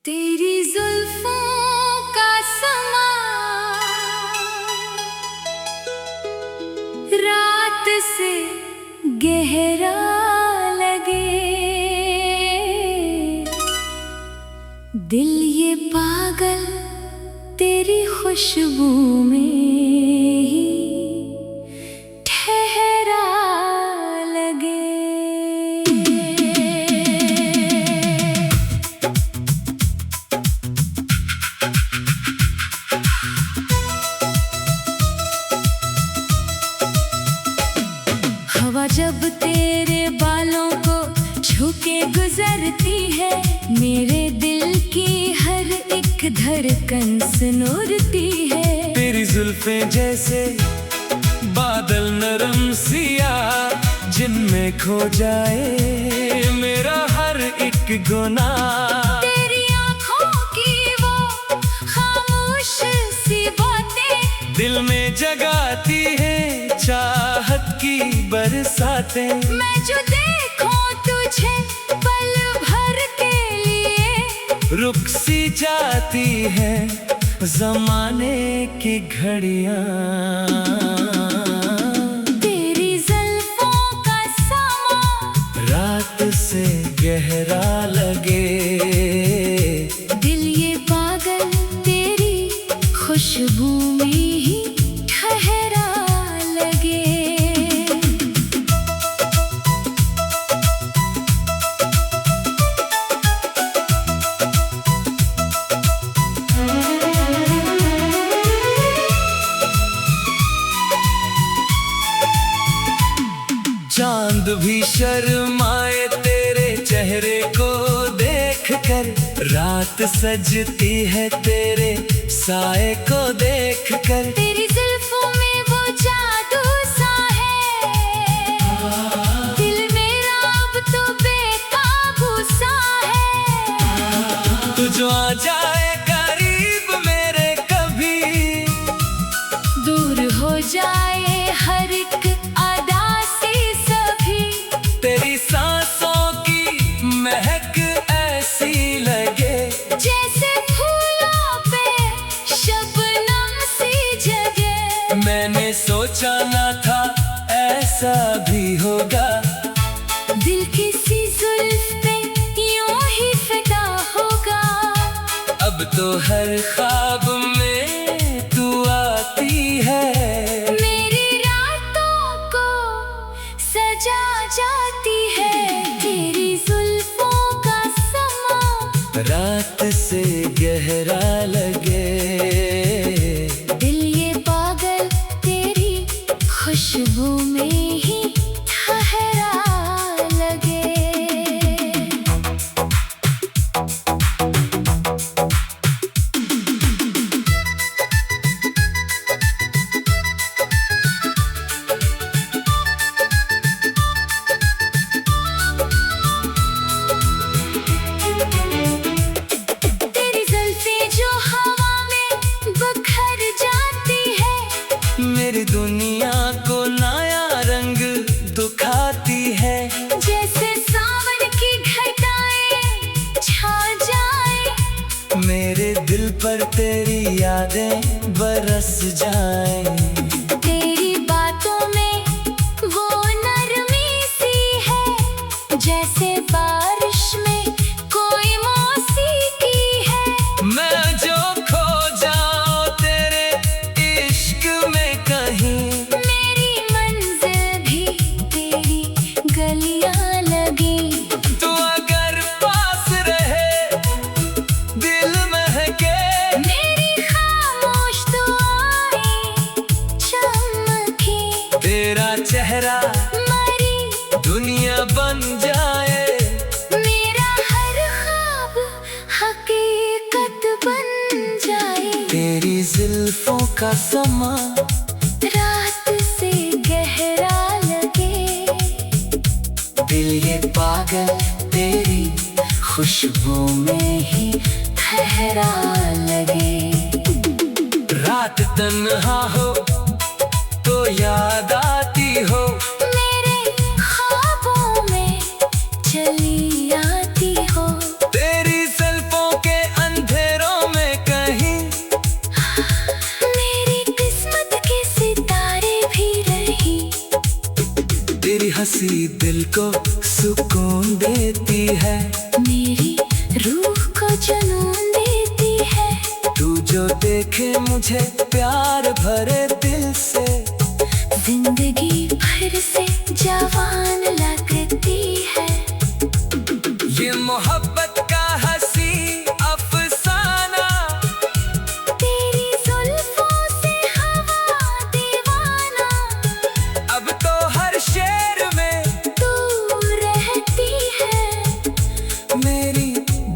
तेरी जुल्फों का समा रात से गहरा लगे, दिल ये पागल तेरी खुशबू में ही ठहरा लगे। हवा जब तेरे बालों को छू के गुजरती है, मेरे दिल की हर एक धड़कन सुनूरती है। तेरी जुल्फें जैसे बादल नरम सिया, जिनमें खो जाए मेरा हर एक गुनाह। तेरी आँखों की वो खामोश सी बातें दिल में जगाती है चाहत की बरसातें। मैं जो देखूं तुझे पल भर के लिए, रुक सी जाती है ज़माने की घड़ियां। तेरी जुल्फों का समा रात से गहरा लगे, दिल ये पागल तेरी खुशबू में ही ठहरा लगे। चांद भी शर्माए तेरे चेहरे को देखकर, रात सजती है तेरे साए को देखकर। तेरी जुल्फों में वो जादू सा है, दिल मेरा अब तो बेकाबू सा है। तू जो आ जाए करीब मेरे, कभी दूर हो जाए हर एक अदा से सभी। तेरी सांसों की महक ऐसी लगे, जैसे फूलों पे शबनम सी जगे। मैंने सोचा ना था ऐसा भी होगा। दिल किसी जुल्फ पे यूं ही फिदा होगा। अब तो हर ख्वाब में तू आती है, मेरी रातों को सजा जाती है। तेरी जुल्फों का समा रात से गहरा लगे, दिल ये पागल तेरी खुशबू में ही ठहरा लगे। तेरी जुल्फें जो हवा में बिखर जाती है, मेरी दुनिया को नया रंग दिखाती है। जैसे सावन की घटाएं छा जाए, मेरे दिल पर तेरी यादें बरस जाएं। तेरी बातों में वो नरमी सी है, जैसे बारिश में कोई मौसीकी है। मैं जो खो जाऊं तेरे इश्क में कहीं, मेरी मंजिल भी तेरी गलियां लगी। तू अगर पास रहे दिल महके, मेरी खामोश दुआएं चमके। तेरा चेहरा मरी दुनिया बन जाए, मेरा हर ख्वाब हकीकत बन जाए। तेरी जुल्फों का समा रात से गहरा लगे, दिल ये पागल तेरी खुशबू में ही ठहरा लगे। रात तन्हा हो तो याद आती हो, मेरे ख्वाबों में चली आती हो। तेरी जुल्फों के देखे मुझे प्यार भरे दिल से, जिंदगी भर से जवान लगती है। ये मोहब्बत का हंसी अफसाना, तेरी जुल्फों से हवा दीवाना, अब तो हर शेर में तू रहती है, मेरी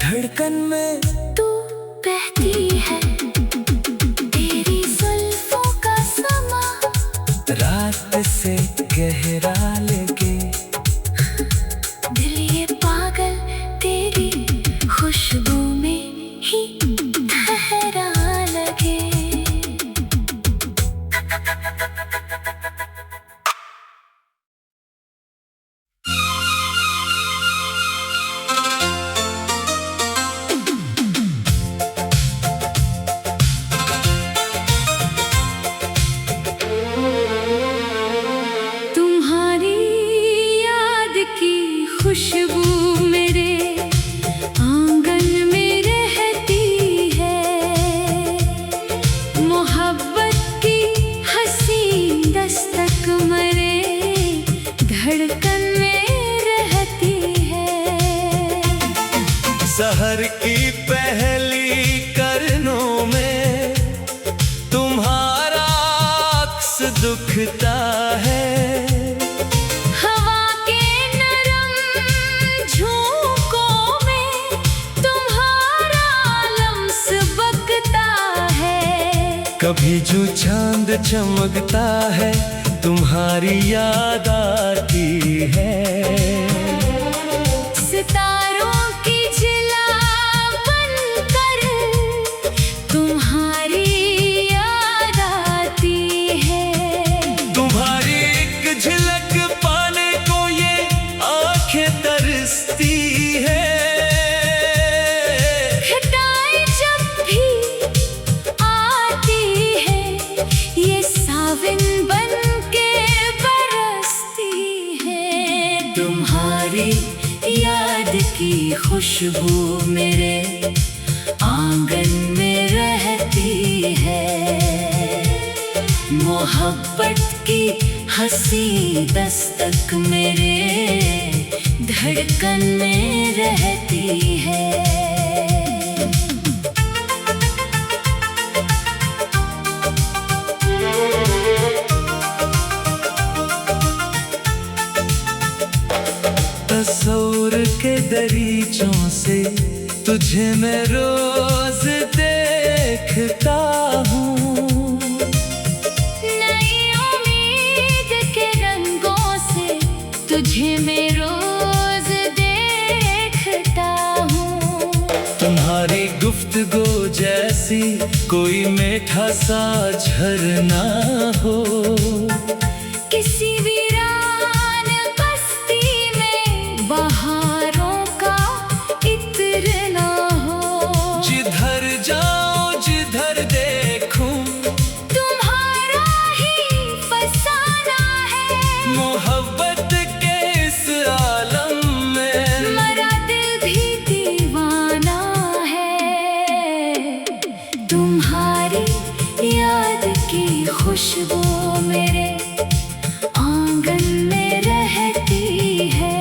धड़कन में तू बहती है। तेरी जुल्फों का समा रात से गहरा लगे, दिल ये पागल तेरी खुशबू में ही ठहरा लगे। तुम्हारी याद की खुशबू मेरे आंगन में रहती है, मोहब्बत की हंसी दस्तक मेरे धड़कन में रहती है। सहर की पहली करनों में तुम्हारा अक्स दुखता है, हवा के नरम झोंकों में तुम्हारा लम्स बकता है। कभी जो चांद चमकता है तुम्हारी याद आती है। सितारों की जिला बनकर तुम्हारी याद आती है। तुम्हारी एक झलक पाने को ये आंखें तरसती है। घटाएं जब भी आती है, ये सावन बन के बरसती है। तुम्हारी याद की खुशबू मेरे आंगन में रहती है, मोहब्बत की हंसी दस्तक मेरे धड़कन में रहती है। तस्वीर के दरीचों से तुझे मैं रोज देखता हूँ। नई उम्मीद के रंगों से तुझे मैं रोज देखता हूँ। तुम्हारी गुफ्तगू जैसी कोई मीठा सा झरना हो, किसी वीरान बस्ती में बहारों का इत्र ना हो। जिधर जाऊं जिधर देखूं तुम्हारा ही फसाना है, मोहब्बत के इस आलम में मरा दिल भी दीवाना है। तुम्हारी याद की खुशबू मेरे आंगन में रहती है,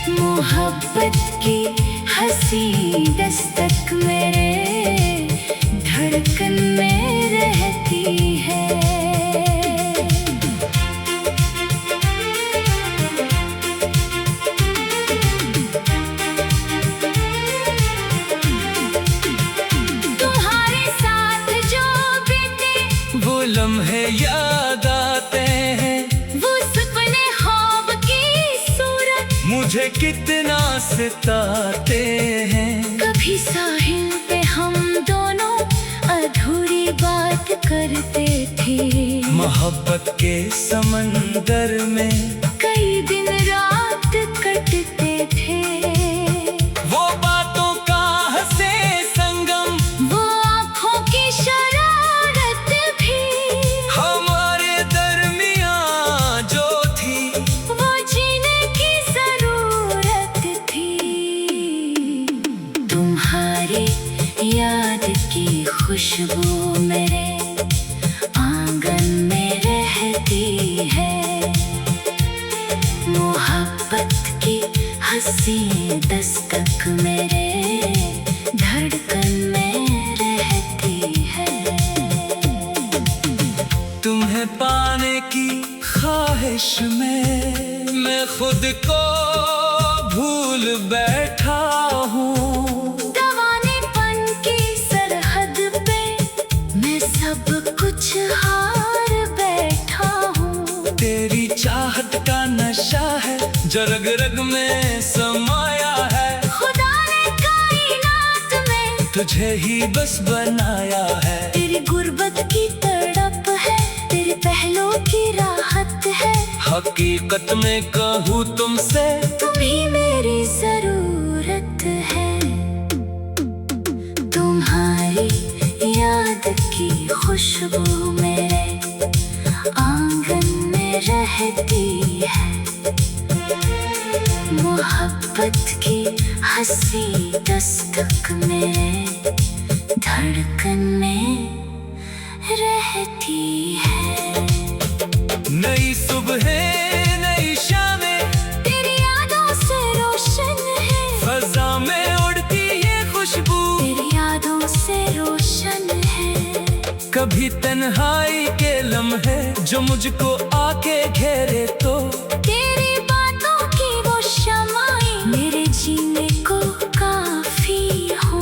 मोहब्बत की हंसी दस्तक मेरे धड़कन में रहती है। तुम्हारे साथ जो बीते वो लम्हे याद आते हैं, वो सपने ख्वाब की सूरत मुझे कितना सताते हैं। कभी साहिल पे हम दोनों अधूरी बात करते थे, मोहब्बत के समंदर में कई दिन रात कटते थे। वो बातों का हंसे संगम, वो आँखों की शरारत भी हमारे दरमियां जो थी वो जीने की जरूरत थी। तुम्हारी याद की खुशबू मेरे आंगन में रहती है। मोहब्बत की हंसी दस्तक मेरे धड़कन में रहती है। तुम्हें पाने की ख्वाहिश में मैं खुद को भूल बैठा हूँ। दीवानेपन की सरहद पे मैं सब कुछ हार बैठा हूँ। तेरी चाहत का नशा है जो रग रग में समाया है। खुदा ने कायनात में तुझे ही बस बनाया है। तेरी गुर्बत की तड़प है, तेरे पहलों की राहत है। हकीकत में कहूँ तुमसे तुम ही मेरी जरूरत है। तुम्हारी याद की खुशबू मेरे आंगन में रहती है। मोहब्बत की हंसी दस्तक मेरे धड़कन में रहती है। नई सुबह नई शामें तेरी यादों से रोशन है। फजा में उड़ती ये खुशबू तेरी यादों से रोशन है। कभी तन्हाई के लम्हे जो मुझको आके घेरे तो तेरी बातों की वो शमाएं मेरे जीने को काफी हो।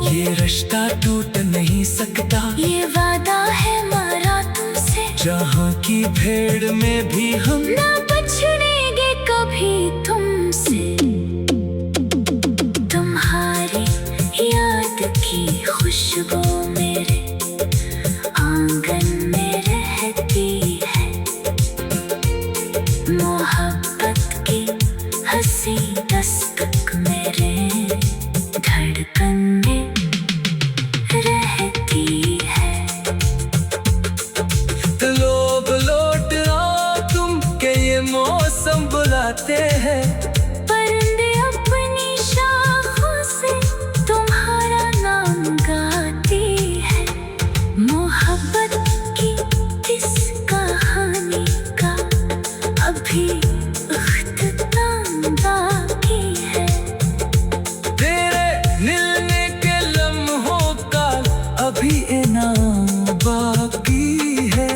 ये रिश्ता टूट नहीं सकता, ये वादा है हमारा तुमसे। जहाँ की भीड़ में भी हम ना बछड़ेंगे कभी तुमसे। तुम्हारी याद की खुशबू मेरे आंगन में रहती है। मोहब्बत की हंसी दस्तक मेरे धड़कन में रहती है। लोग लौट आओ तुम के ये मौसम बुलाते हैं। परिंदे अपनी शाखों से तुम्हारा नाम गाती है। मोहब्बत की इस कहानी का अभी इख्तिताम बाकी है। तेरे मिलने के लम्हों का अभी इनाम बाकी है।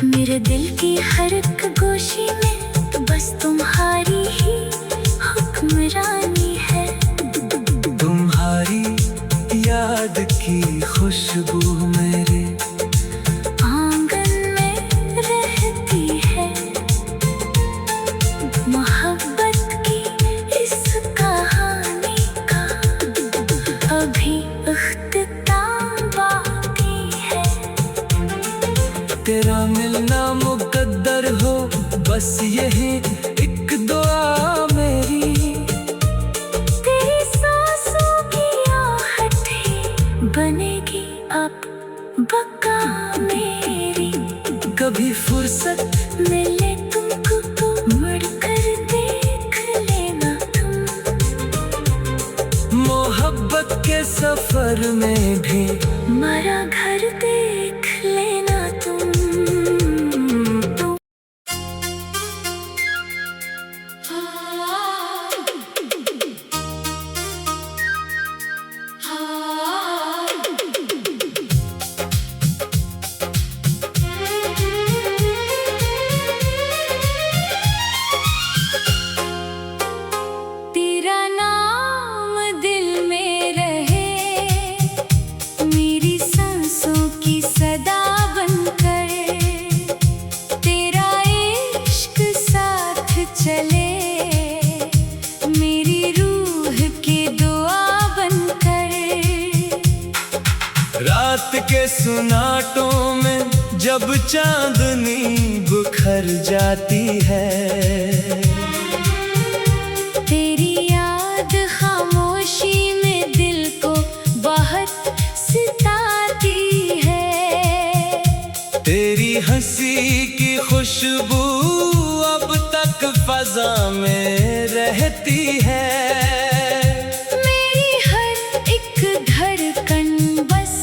मेरे दिल की हर एक गोशी में बस तुम्हारी ही हुक्मरानी है। तुम्हारी याद की खुशबू मेरे आंगन में रहती है। मोहब्बत की इस कहानी का अभी इख्तिताम बाकी है। तेरा मिलना मुकद्दर हो बस यही एक दुआ मेरी। तेरी सांसों की आहट ही बनेगी अब बका मेरी। कभी फुर्सत मिले तुमको तो मुड़कर देख लेना तुम। मोहब्बत के सफर में भी हमारा घर देख लेना तुम। तेरा नाम दिल में रहे, मेरी सांसों की सदा बनकर। तेरा इश्क साथ चले, मेरी रूह की दुआ बनकर। रात के सुनाटों में जब चांदनी बुखर जाती है। तेरी याद खामोशी में दिल को बहुत सताती है। तेरी हंसी की खुशबू अब तक फजा में रहती है। मेरी हर एक धड़कन बस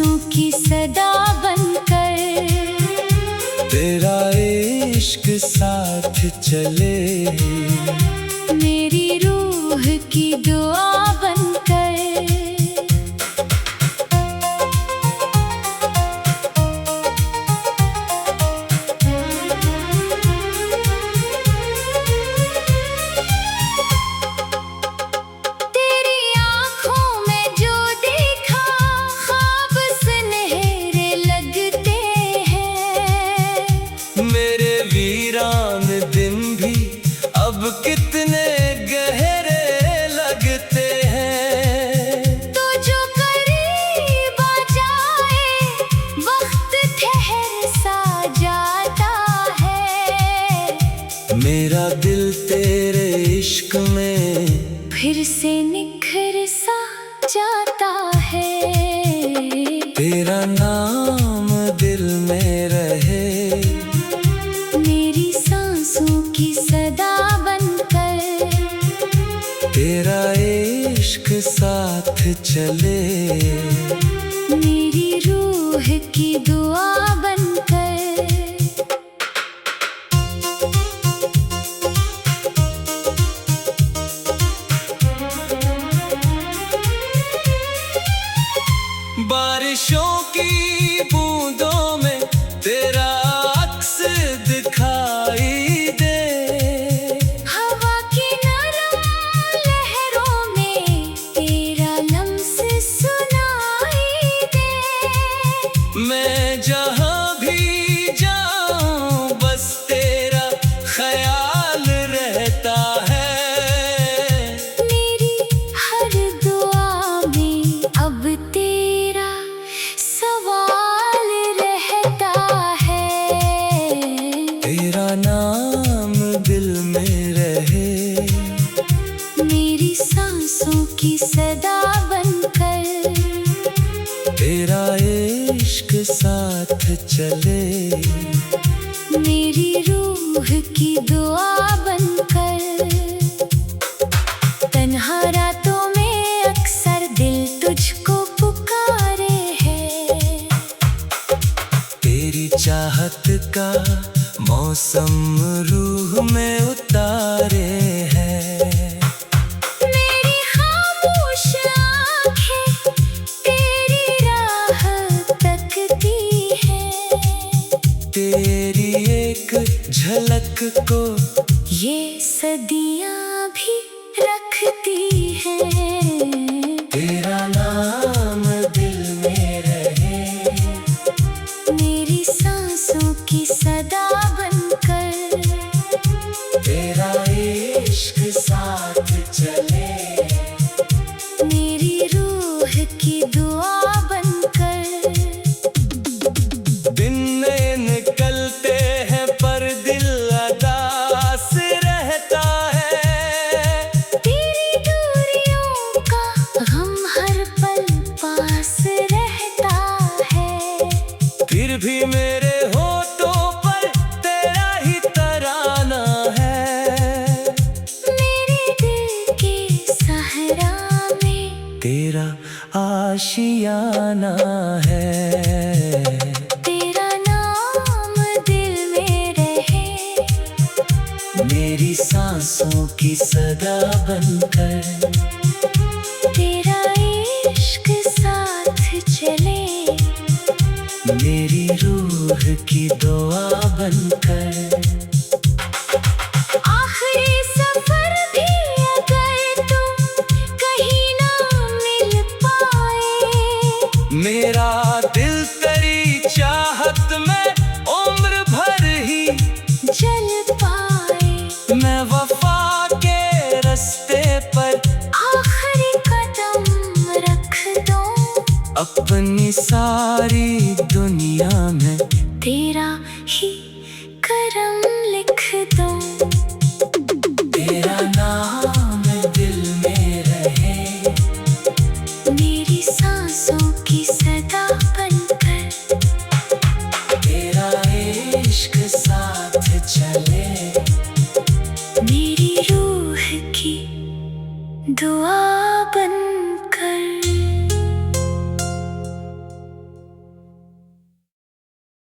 सांसों की सदा बनकर, तेरा इश्क साथ चले, मेरी रूह की दुआ बनकर। तेरी आँखों में जो देखा ख्वाब सुनहरे लगते हैं, मेरे वीरान दिन भी अब कितने गहरे लगते हैं। तो जो करीब आ जाए वक्त ठहर सा जाता है, मेरा दिल तेरे इश्क में फिर से निखर सा जाता है। तेरा नाम दिल में रहे, मेरी सांसों की सदा बनकर, तेरा इश्क साथ चले, मेरी रूह की दुआ बनकर। बारिशों की बूंदों में तेरा अक्स दिखाई दे, हवा की नरम लहरों में तेरा लम्स सुनाई दे। मैं जहाँ भी जाऊँ बस तेरा ख्याल रहता है। मेरी हर दुआ में अब तेरा सवाल रहता है। तेरा नाम दिल में रहे, मेरी सांसों की सदा बनकर, तेरा इश्क साथ चले, मेरी रूह की दुआ बनकर। तन्हा रातों में अक्सर दिल तुझको पुकारे है, तेरी चाहत का मौसम रूह में उतारे है। मेरी खामोश आँखें तेरी राह तकती है, तेरी एक झलक को ये सदियाँ भी रखती हैं। तेरा नाम दिल में रहे, मेरी सांसों की सदा बनकर, तेरा इश्क साथ चले, मेरी रूह की दुआ बनकर। दिन निकलते हैं पर दिल अदास रहता है। तेरी दूरियों का गम हर पल पास रहता है, फिर भी मेरे होठों पर तेरा ही तराना है। मेरे दिल के सहरा में तेरा आशियाना है। तेरा नाम दिल में रहे, मेरी सांसों की सदा बनकर, तेरा इश्क साथ चले, मेरी रूह की दुआ बनकर। आखिरी सफर भी अगर तुम कहीं ना मिल पाए, मेरा दिल तेरी चाहत में उम्र भर ही जल पाए। मैं वफा के रास्ते पर आखिरी कदम रख दो, अपनी सारी दुनिया में तेरा ही करम लिख दो। तेरा नाम दिल में रहे, मेरी सांसों की सदा बनकर, तेरा इश्क साथ चले, मेरी रूह की दुआ बन